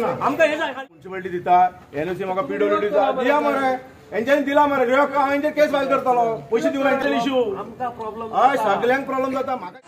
Municipality दिता NOC म्हाका PWD दिया मरे एंजन दिला मरे हांवें केस फायल करतलो पैसे दिवना एंजन इश्यू आमकां प्रॉब्लेम हय सगळ्यांक प्रॉब्लेम जाता म्हाका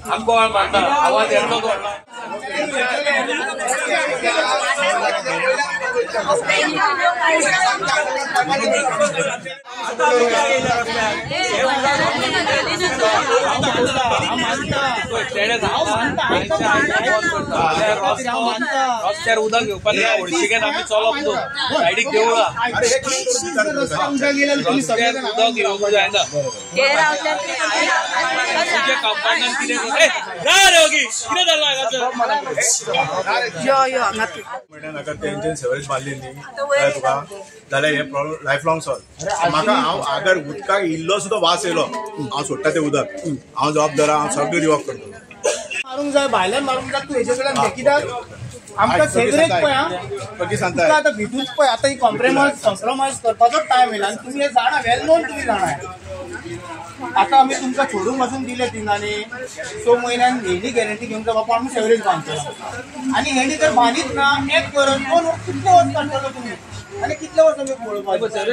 हमको आवाज येतो तो रस्त्यार उदक घेवपाक हळशिकेन आमी चलप न्हू सायडीक देवळा उदक घेवंक जायना कंपाउंडान कितें कितें जालां हांगा तेंच्यान सवय मारली न्ही तुका जाल्यार हे प्रॉब्लेम लायफ लॉंग सॉल्व म्हाका हांव अगर उदकाक इल्लो सुद्दां वास येयलो हांव सोडटा तें उदक हांव जबाबदार हांव सगळें रिवॉक करता मारूंक जाय भायल्यान मारूंक जाय तूं हेजे कडल्यान कित्याक आमकां सेवरेज पळय सांगता आतां भितूच पळय आतां ही कॉम्प्रोमायज करपाचो टायम येयला आनी तुमी हे जाणा वेल नोन तुमी जाणा आता आम्ही तुमकां सोडून वचून दिले तिनांनी 6 म्हयन्यान हेणी गॅरंटी घेवंक जाय बाबा आमी सेवरेज बांदतलो आनी हेणी जर बांदीत ना एक वर्स 2 वर्स कितले वर्स काडटलो तुमी आनी कितले वर्स आमी पळोवपाचें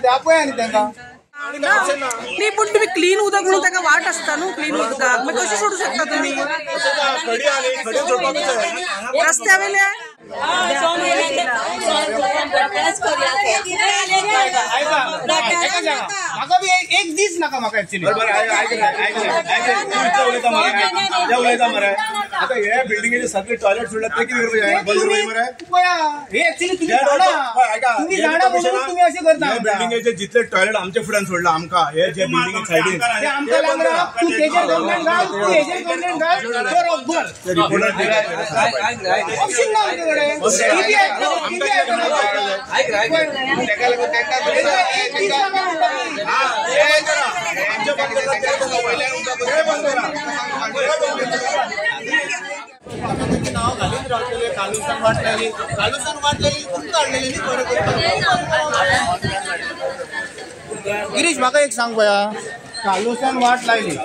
त्या पळय आनी तांकां नाही पण तुम्ही क्लीन उदक म्हणून त्याका वाट असता न्हू क्लीन उदकाक मग कशी सोडू शकता तुम्ही रस्त्या वेल्या म्हाका बी एक दीस नाका म्हाका एक्चुअली उलयता मरे आता हे बिल्डिंगेचे सगळे टॉयलेट सोडला ते कितें करपाक बंद करपाक मरे हे एक्चुअली तुम्ही जाणा म्हणून तुम्ही अशें करता बिल्डिंगेचे जितले टॉयलेट आमच्या फुड्यान सोडला आमकां हे जे बिल्डिंगे सायडीन ते आमकां लागला तू तेजेर कंप्लेंट घाल तू हेजेर कंप्लेंट घाल बरोबर ते रिपोर्टर ऑप्शन ना आमच्याकडे नाव घालून रावतले कालुसान वाट लागली तुमकां हाडलेली न्ही बरें करता गिरीश म्हाका एक सांग पळया कालुसान वाट लायली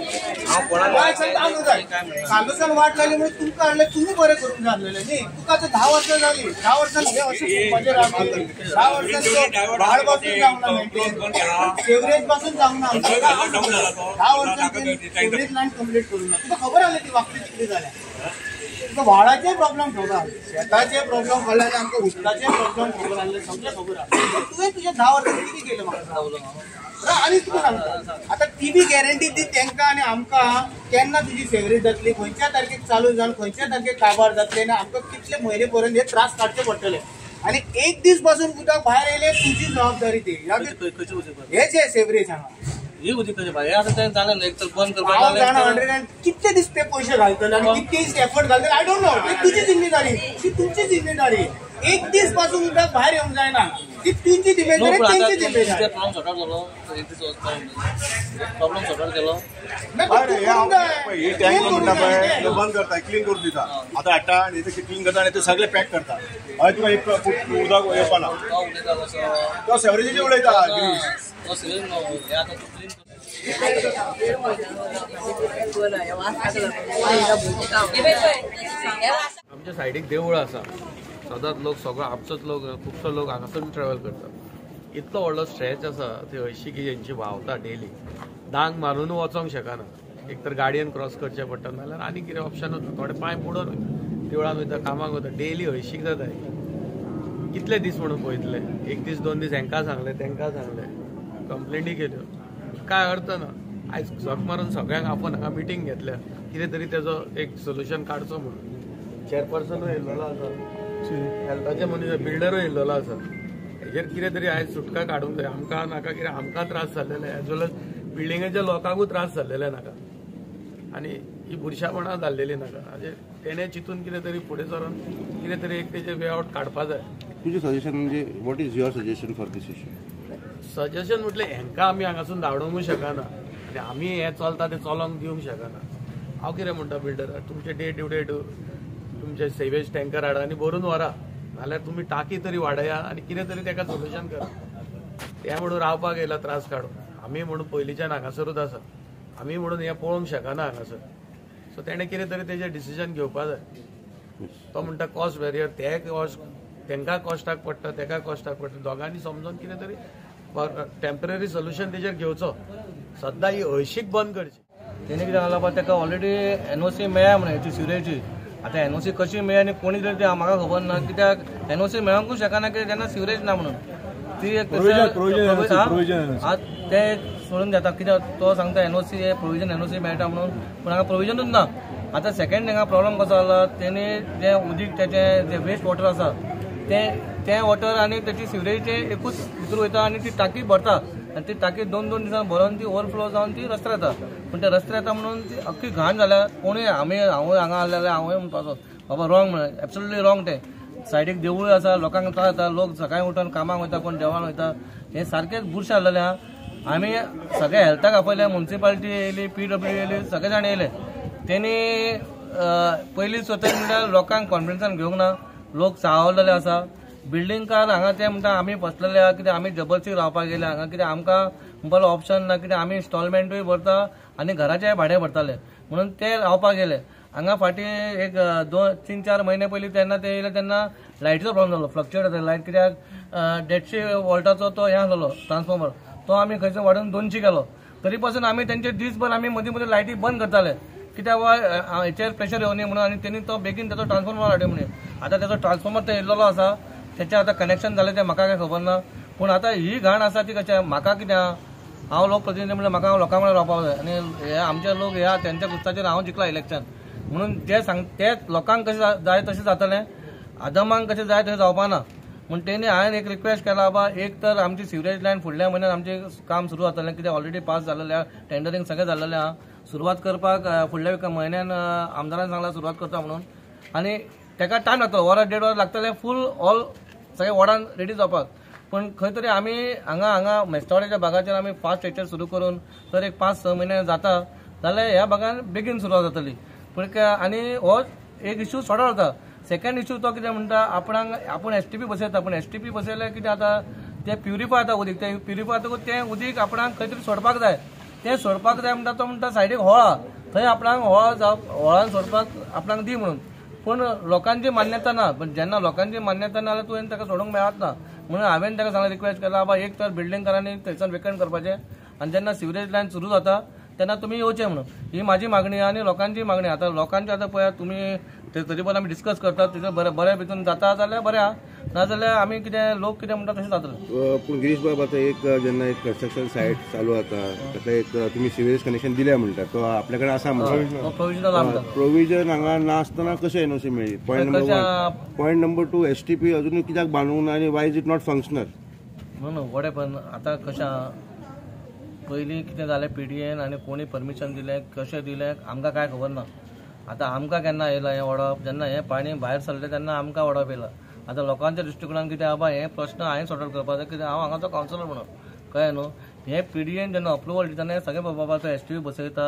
कालुसान वाट लायली म्हणून तुमकां हाडले तुमी बरें करूंक जाय आसलेलें न्ही तुका आतां 10 वर्सां जालीं 10 वर्सांनी हे अशें खूब रावतली 10 वर्सांनी भाड पासून जावंक ना सेवरेज पासून जावंक ना 10 वर्सांनी सेवरेज लायन कंप्लीट करूंक ना तुका खबर आसली ती वाकडी कितली जाल्या तुका व्हाळाचे प्रॉब्लेम खबर आसले शेताचे प्रॉब्लेम कळ्ळे आनी आमकां उदकाचे प्रॉब्लेम खबर आसले सगळे खबर आसले तुवें तुज्या 10 वर्सांनी कितें केलें म्हाका सांगलो आनी तुका सांगता आतां ती बी गॅरंटी दी तांकां आनी आमकां केन्ना तुजी सेवरेज जातली खंयच्या तारखेक चालू जावन खंयच्या तारखेक काबार जातले आनी आमकां कितले म्हयने पर्यंत हे त्रास काडचे पडटले आनी एक दीस पासून उदक भायर येयले तुजी जबाबदारी ती हे जे सेवरेज हांगा कितले दीस ते पैसे घालतले आनी कितके दीस एफर्ट घालतले आय डोंट नो तुजी जिम्मेदारी ती तुमची जिम्मेदारी एक दीस पासून उदक भायर येवंक जायना ती तुमची जिम्मेदारी तेंची जिम्मेदारी प्रॉब्लेम सॉर्ट केलो ही टँक म्हणटा पळय बंद करता क्लीन करून दिता आतां हाडटा आनी ते क्लीन करता आनी ते सगळे पॅक करता हय तुका एक उदक येवपाना तो सेवरेजीचे उलयता गिरीश आमच्या सायडीक देवूळ आसा सदांच लोक सगळो आपचोच लोक खुबसो लोक हांगासून ट्रॅव्हल करतात इतलो व्हडलो स्ट्रेच आसा ते हळशिकी जेंची व्हांवता डेली दांग मारून वचोंक शकना एक तर गाडयेन क्रॉस करचें पडटा नाल्यार आनी कितें ऑप्शनूच ना थोडे पांय बुडोवन देवळान वयता कामाक वयता डेली हळशीक जाता कितले दीस म्हणून पळयतले एक दीस 2 दीस हांकां सांगले तांकां सांगले कंप्लेंटी केल्यो काय अर्थ ना आयज झक मारून सगळ्यांक आपण हांगा मिटींग घेतल्या कितें तरी तेजो एक सोल्युशन काडचो म्हणून चेअरपर्सनूय येयल्लो आसा हेल्थाचे मनीस बिल्डरूय येयल्लो आसा हेजेर कितें तरी आयज सुटका काडूंक जाय आमकां नाका कितें आमकां त्रास जाल्लेले एज वेल एज बिल्डिंगेच्या लोकांकूय त्रास जाल्लेले नाका आनी ही बुरशापणां जाल्लेली नाका म्हणजे तेणें चिंतून कितें तरी फुडें सरून कितें तरी एक तेजें वे आउट काडपा जाय तुजें सजेशन म्हणजे what is your suggestion for this issue suggestion म्हटलें हेंकां आमी हांगासून धाडोंकूय शकना आनी आमी हें चलता तें चलोंक दिवंक शकना हांव कितें म्हणटा बिल्डर तुमचे डे टू डे तुमचे सेवेज टँकर हाडा आनी भरून व्हरा नाल्यार तुमी टाकी तरी वाडया आनी कितें तरी ताका सोल्युशन करा. ते म्हणून रावपाक येयला त्रास काडून. आमी म्हणून पयलींच्यान हांगासरूच आसा, आमी म्हणून हें पळोवंक शकना हांगासर. सो तेणें कितें तरी तेजें डिसिजन घेवपा जाय. तो म्हणटा कॉस्ट बॅरियर, ते कॉस्ट तांकां कॉस्टाक पडटा, ताका कॉस्टाक पडटा. दोगांनी समजून कितें तरी टेम्पररी सोल्युशन तेजेर घेवचो. सद्दां ही हळशीक बंद करची. तेणी कितें सांगलां पळय ताका ऑलरेडी एनओसी मेळ्ळ्या म्हणून हेची सिवरेजची. आतां एनओसी कशी मेळ्ळी आनी कोणी तरी ते म्हाका खबर ना, कित्याक एनओसी मेळोंकूच शकना कित्याक तेन्ना सिवरेज ना म्हणून. ती एक ते सोडून घेता कित्याक तो सांगता एनओसी हे प्रोविजन एनओसी मेळटा म्हणून, पूण हांगा प्रोविजनूच ना. आतां सेकंड हांगा प्रॉब्लम कसो जाला, तेणी जे उदीक तेचें जे वेस्ट वॉटर आसा ते वॉटर आनी तेची सिवरेजचे एकूच भितर वयता आनी ती टाकी भरता आनी ती टाकी 2-2 दिसांनी भरोवन ती ओवरफ्लो जावन ती रस्त्यार येता. पूण ते रस्त्यार येता म्हणून ती अख्खी घाण जाल्या. कोणूय हांवूय हांगा आसलें जाल्यार हांवूय म्हणपाचो बाबा रॉंग म्हणून, एब्सोल्युटली रॉंग. ते सायडीक देवूळ आसा, लोकांक त्रास जाता, लोक सकाळीं उठून कामाक वयता, कोण देवान वयता. हे सारकेंच बुरशें जाल्लेलें आहा. आमी सगळे हेल्थाक आपयले, म्युनिसिपालिटी येयली, PWD येयली, सगळे जाण येयले. तेणी पयलीं स्वतः म्हणल्यार लोकांक कॉन्फिडन्सान घेवंक ना. लोक चाळवलेले आसा. बिल्डींगकार हांगा ते म्हणटा आमी फसलेले आहा, कित्याक आमी जबरदस्ती रावपाक गेले हांगा, कित्याक आमकां म्हणपाक ऑप्शन ना, कित्याक आमी इन्स्टॉलमेंटूय भरता आनी घराचेय भाडें भरताले म्हणून ते रावपाक गेले. हांगा फाटीं एक 2-3-4 म्हयने पयलीं तेन्ना ते येयले तेन्ना लायटीचो प्रॉब्लम जालो, फ्लक्च्युएट जाताले लायट. कित्याक 150 वॉल्टाचो तो हें आसलो ट्रान्सफॉर्मर, तो आमी खंयचो वाडून 200 केलो. तरी पासून आमी तेंचे दिसभर आमी मदीं मदीं लायटी बंद करताले, कित्याक हेचेर प्रेशर येवं न्ही म्हणून. आनी तेणी तो बेगीन तेचो ट्रान्सफॉर्मर हाडयो म्हणून. आतां तेचो ट्रान्सफॉर्मर ते येयल्लो आसा, तेचें आतां कनेक्शन जालें तें म्हाका काय खबर ना. पूण आतां ही घाण आसा ती कशें, म्हाका कितें हांव लोक प्रतिनिधी म्हणल्यार म्हाका लोकां वांगडा रावपाक जाय. आनी हे आमचे लोक हे तेंच्या कुस्ताचेर हांव जिखला इलेक्शन म्हणून ते लोकांक कशें जाय तशें जातलें, आदमांक कशें जाय तशें जावपा ना. म्हणून तेणी हांवें एक रिक्वेस्ट केला बाबा, एक तर आमची सिवरेज लायन फुडल्या म्हयन्यान आमचें काम सुरू जातलें, कित्याक ऑलरेडी पास जाल्लेलें आहा, टेंडरींग सगळें जाल्लेलें आहा. सुरवात करपाक फुडल्या म्हयन्यान आमदारान सांगलां सुरवात करता म्हणून. आनी ताका टायम लागतलो, 1.5 वर लागतले फूल ऑल सगळे वॉर्डान रेडी जावपाक. पूण खंय तरी आमी हांगा मेस्टॉडेच्या भागाचेर आमी फास्ट हेचेर सुरू करून तर एक 5-6 म्हयने जाता जाल्यार ह्या भागान बेगीन सुरवात जातली. पूण आनी हो एक इश्यू सॉर्ट जाता. सेकंड इश्यू तो कितें म्हणटा, आपूण STP बसयता, पूण STP बसयले कितें जाता, ते प्युरिफाय जाता उदीक, ते प्युरिफाय जातकूच तें उदीक आपणाक खंय तरी सोडपाक जाय. तें सोडपाक जाय म्हणटा तो म्हणटा सायडीक व्होळा, थंय आपणाक व्होळान सोडपाक आपणाक दी म्हणून. पूण लोकांची मान्यता ना. पण जेन्ना लोकांची मान्यता ना जाल्यार तुवें ताका सोडूंक मेळत ना. म्हणून हांवें ताका सांगलें, रिक्वेस्ट केला बाबा एक तर बिल्डींगकारांनी थंयच्यान वेकंट करपाचें आनी जेन्ना सिवरेज लायन सुरू जाता तेन्ना तुमी येवचें म्हणून. ही म्हाजी मागणी आनी लोकांची मागणी. आतां लोकांची आतां पळयात तुमी तरी पण आमी डिस्कस करतात, तेजे बऱ्या भितून जाता जाल्यार बरें आहा, नाजाल्यार आमी कितें लोक कितें म्हणटा तशें जातलें. पूण गिरीश बाब आतां एक जेन्ना एक कन्स्ट्रक्शन सायट चालू जाता ताका एक तुमी सिवरेज कनेक्शन दिल्या म्हणटा, तो आपल्या कडेन आसा म्हणटा, प्रोविजनल आहा. प्रोविजन हांगा नासतना कशें एनओसी मेळ्ळी? पॉयंट नंबर 2 STP अजूनय कित्याक बांदूंक ना आनी Y is it not functional? न्हू वडे पण आतां कशें आहा, पयलीं कितें जालें PDN आनी कोणी परमिशन दिलें कशें दिलें आमकां कांय खबर ना. आतां आमकां केन्ना येयलां हें वडप, जेन्ना हें पाणी भायर सरलें तेन्ना आमकां वडप येयलां. आतां लोकांच्या दृश्टिकोनान कितें आहा, हे प्रश्न हांवें सॉर्ट आउट करपाक जाय, कित्याक हांव हांगाचो कावन्सिलर म्हणून कळ्ळें न्हू. हे PDN जेन्ना अप्रुवल दिता सगळें बाबा तो STP बसयता,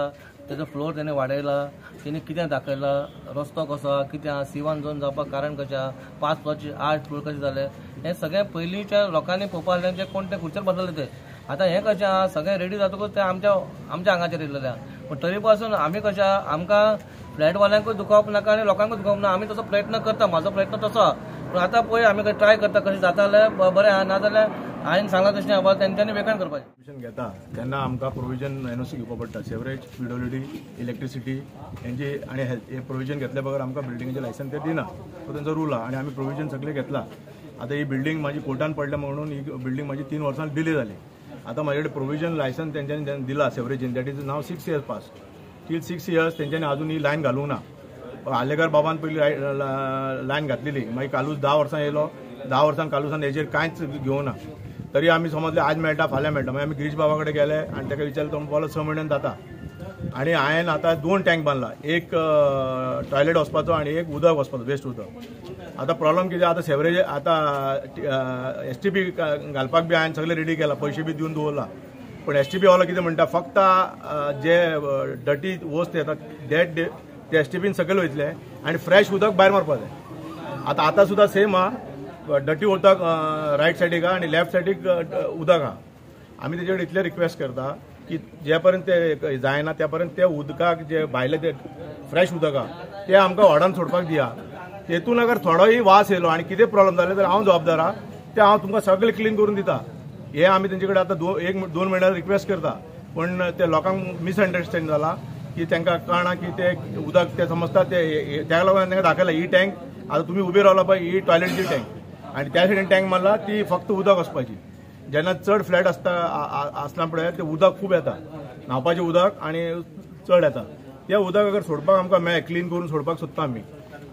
तेजो फ्लोर तेणें वाडयला, तेणी कितें दाखयलां, रस्तो कसो आहा, कितें आहा, C1 झोन जावपाक कारण कशें आहा, 5 फ्लोरचे 8 फ्लोर कशें जाले, हें सगळें पयलींच्या लोकांनी पळोवपाक जाय. जे कोण ते खुर्चेर बसलेले ते आतां हें कशें आहा, सगळें रेडी जातकूच ते आमच्या हांगाचेर येयलेले आहा. पूण तरी पासून आमी कशें आहा, आमकां फ्लॅटवाल्यांकूय दुखोवप नाका आनी लोकांकूय दुखोवप ना. आमी तसो प्रयत्न करता, म्हाजो प्रयत्न तसो आहा. पूण आतां पळय आमी ट्राय करता कशें जाता जाल्यार बरें आहा, नाजाल्यार हांवें सांगलां तशें आहा तेंच्यांनी वेकंट करपाचें. परमिशन घेता तेन्ना आमकां प्रोविजन एनओसी घेवपा पडटा. सेवरेज, PWD, इलेक्ट्रिसिटी हेंची आनी हेल्थ हे प्रोविजन घेतल्या बगर आमकां बिल्डिंगेचें लायसन ते दिना. तो तेंचो रूल आहा आनी आमी प्रोविजन सगळें घेतला. आतां ही बिल्डींग म्हाजी कोर्टान पडल्या म्हणून ही बिल्डींग म्हाजी 3 वर्सां डिले जाली. आतां म्हाजे कडेन प्रोविजन लायसन तेंच्यांनी दिला सेवरेजीन, that is now 6 years pass. Till 6 years तेंच्यांनी अजून ही लायन घालूंक ना. आलेगार बाबान पयली लायन घातलेली, मागीर कालूच 10 वर्सां येयलो, 10 वर्सां कालूसान हेजेर कांयच घेवना. तरी आमी समजले आज मेळटा फाल्यां मेळटा, मागीर आमी गिरीश बाबा कडेन गेले आनी ताका विचारलें, तो म्हणपाक लागलो 6 म्हयन्यान जाता. आनी हांवें आतां 2 टँक बांदला, एक टॉयलेट वचपाचो आनी एक उदक वचपाचो, वेस्ट उदक. आतां प्रॉब्लम कितें, आतां सेवरेज आतां STP घालपाक बी हांवें सगळें रेडी केलां, पयशे बी दिवन दवरला. पूण STP वालो कितें म्हणटा, फक्त जे डर्टी वस्त येता ते STPन सकयल वयतले आनी फ्रेश उदक भायर मारपाक जाय. आतां सुद्दां सेम आहा, डटी उदक रायट सायडीक आहा आनी लेफ्ट सायडीक उदक आहा. आमी तेजे कडेन इतले रिक्वेस्ट करता की जे पर्यंत ते जायना त्या पर्यंत ते उदकाक जे भायले ते फ्रेश उदक आहा ते आमकां व्हडान सोडपाक दिया. तेतून अगर थोडोय वास येयलो आनी कितें प्रॉब्लेम जालें जाल्यार हांव जबाबदार आहा. ते हांव तुमकां सगळें क्लीन करून दिता. हे आमी तेंचे कडेन आतां 1-2 म्हयन्यां रिक्वेस्ट करता, पण ते लोकांक मिसअंडरस्टँड जाला की तांकां कळना की ते उदक ते समजता ते त्या लागून तांकां दाखयला ही टँक आतां तुमी उबे रावला पळय ही टॉयलेटची टँक आनी त्या सायडीन टँक मारला ती फक्त उदक वचपाची. जेन्ना चड फ्लॅट आसना पळय ते उदक खूब येता, न्हावपाचें उदक आनी चड येता. तें उदक अगर सोडपाक आमकां मेळ्ळें, क्लीन करून सोडपाक सोदता आमी.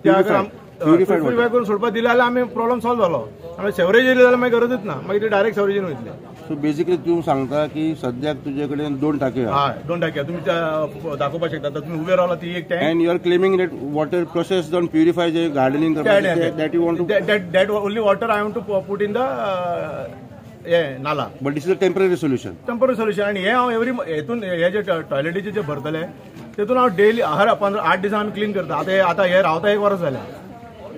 ते अगर प्युरिफाय करून सोडपाक दिले जाल्यार आमी प्रॉब्लेम सॉल्व जालो. आमी सेवरेज येयले जाल्यार मागीर गरजूच ना, मागीर ते डायरेक्ट सेवरेजीन वयतले. सो बेसिकली तूं सांगता की सद्याक तुजे कडेन 2 टाके आहा. हय 2 टाके तुमी दाखोवपाक शकता. तुमी उबे रावला ती एक tank and you are claiming that water process done purify जे गार्डनिंग करपाक that you want to that only water I want to put in the nala. But this is a temporary solution. Temporary solution. आणि हे हांव हेतून हे जे टॉयलेटीचे जे भरतले तेतून हांव डेली हर 8 दिसांनी आमी क्लीन करता. आता हे रावता 1 वर्स जालें.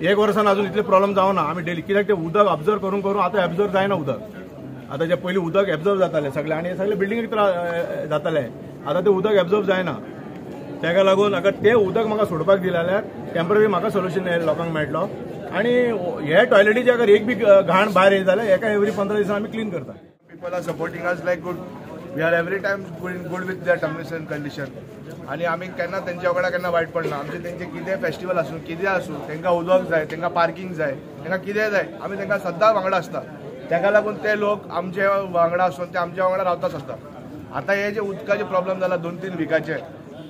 1 वर्सान अजून इतले प्रॉब्लेम जावना. आमी डेली कित्याक ते उदक ऑब्जर्व करून करून आतां एब्जॉर्व जायना उदक. आतां जे पयलीं उदक एब्जॉर्व जातालें सगळें आनी सगळे बिल्डिंगेक जाताले, आतां ते उदक एब्जॉर्व जायना. ताका लागून अगर ते उदक म्हाका सोडपाक दिलें जाल्यार टेम्पररी म्हाका सोल्युशन लोकांक मेळटलो. आनी हे टॉयलेटीचे अगर एक बी घाण भायर येयली जाल्यार एका एवरी 15 दिसांनी आमी क्लीन करता. People are supporting us like good. We are every time good with their terms and condition. आनी आमी केन्ना तेंच्या वांगडा केन्ना वायट पडना. आमचे तेंचे कितें फेस्टिवल आसूं कितें आसूं तेंकां उदक जाय, तेंकां पार्किंग जाय, तेंकां कितें जाय आमी तेंकां सद्दां वांगडा आसता. ताका लागून ते लोक आमचे वांगडा आसून ते आमच्या वांगडा रावता सद्दां. आतां हे जे उदकाचे प्रॉब्लेम जाला 2-3 विकाचे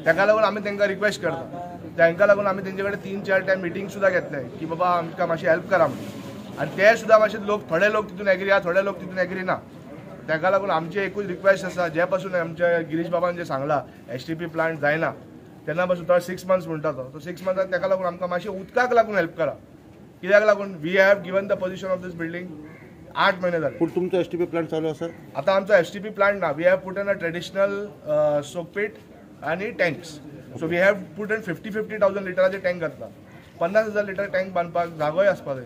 ताका लागून आमी तेंकां रिक्वेस्ट करता. तांकां लागून आमी तेंचे कडेन 3-4 टायम मिटींग सुद्दां घेतले की बाबा आमकां मातशी हेल्प करा म्हणून. आनी ते सुद्दां मातशे लोक थोडे लोक तितून एग्री आहा, थोडे लोक तितून एग्री ना. ताका लागून आमची एकूच रिक्वेस्ट आसा, जे पासून आमच्या गिरीश बाबान जे सांगला STP प्लांट जायना तेन्ना पासून तो 6 मंथ्स म्हणटा तो 6 मंथ्साक ताका लागून आमकां मातशें उदकाक लागून हेल्प करा. कित्याक लागून we have given the position of this building 8 महिने जाले. पूण तुमचो STP प्लांट चालू आसा? आतां आमचो STP प्लांट ना. We have put in a traditional soak pit आनी tanks. So we have put in 50,000 लिटराचे टँक घातला. 50,000 लिटर टँक बांदपाक जागोय आसपा जाय.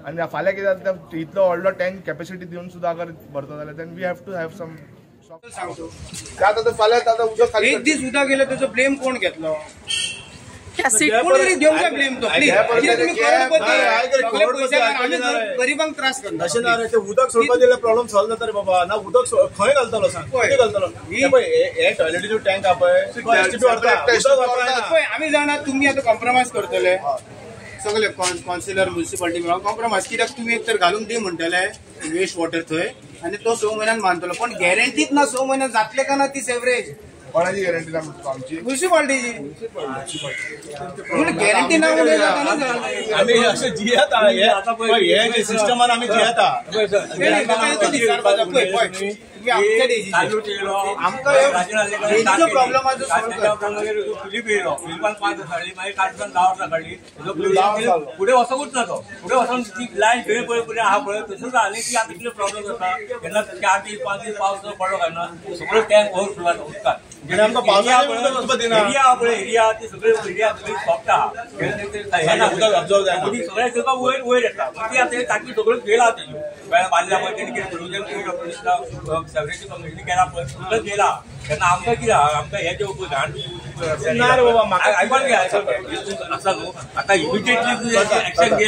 आनी फाल्यां कितें जाता इतलो व्हडलो टँक कॅपेसिटी दिवन सुद्दां अगर भरता जाल्यार then we have to have some. सांगतो आतां फाल्यां आतां उदक खाली एक दीस उदक गेलं त्याचा ब्लेम कोण घेतलो? कोणी घेऊन जा ब्लेम तो प्लीज. गरीबांक त्रास करता अशें ना रे. ते उदक सोडपाक दिल्यार प्रॉब्लेम सॉल्व जाता रे बाबा. ना उदक खंय घालतलो सांग, कितें घालतलो? हे टॉयलेटीचो टँक आहा पळय STP व्हरता. आम्ही जाणा तुम्ही आता कॉम्प्रोमाइज करतले सगळे काउन्सिलर म्युनिसिपालिटी मेळून कॉम्प्रोमाइज. कित्याक तुम्ही एक तर घालून दी म्हणटले वेस्ट वॉटर थंय आनी तो 6 म्हयन्यान बांदतलो. पण गॅरंटीच ना 6 म्हयन्यान जातले का ना ती सेवरेज. कोणाची गॅरंटी ना आमची? म्युनिसिपालिटीची गॅरंटी ना. आमी अशें जियेता हे जे सिस्टमान आमी जियेता. पुढे वचकूच ना. तो पुढे वचून ती लायन खंय पळय पुढे आहा पळय तसोच आनी ती आतां कितें प्रॉब्लेम जाता केन्ना 4 दीस 5 दीस पावस पडलो काय ना सगळो टँक ओवरफ्लो जाता उदकान. एरिया पळय एरिया ते सगळे एरिया सगळी सॉफ्ट आहा. सगळे तुका वयर वयर येता. ती आतां टाकी सगळ्यो गेला तेज्यो बांदल्या पळय तेणी कितें प्रोविजन सेवरेज कमिटी केला पळय सगळं गेला. तेन्ना आमकां कितें आमकां हे जे घाण आयकून घे आसा न्हू. आतां इमिडिएटली एक्शन घे.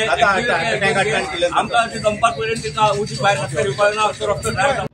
आमकां दंपार पर्यंत उदीक भायर रस्त्यार येवपाक ना. रस्तो ड्राय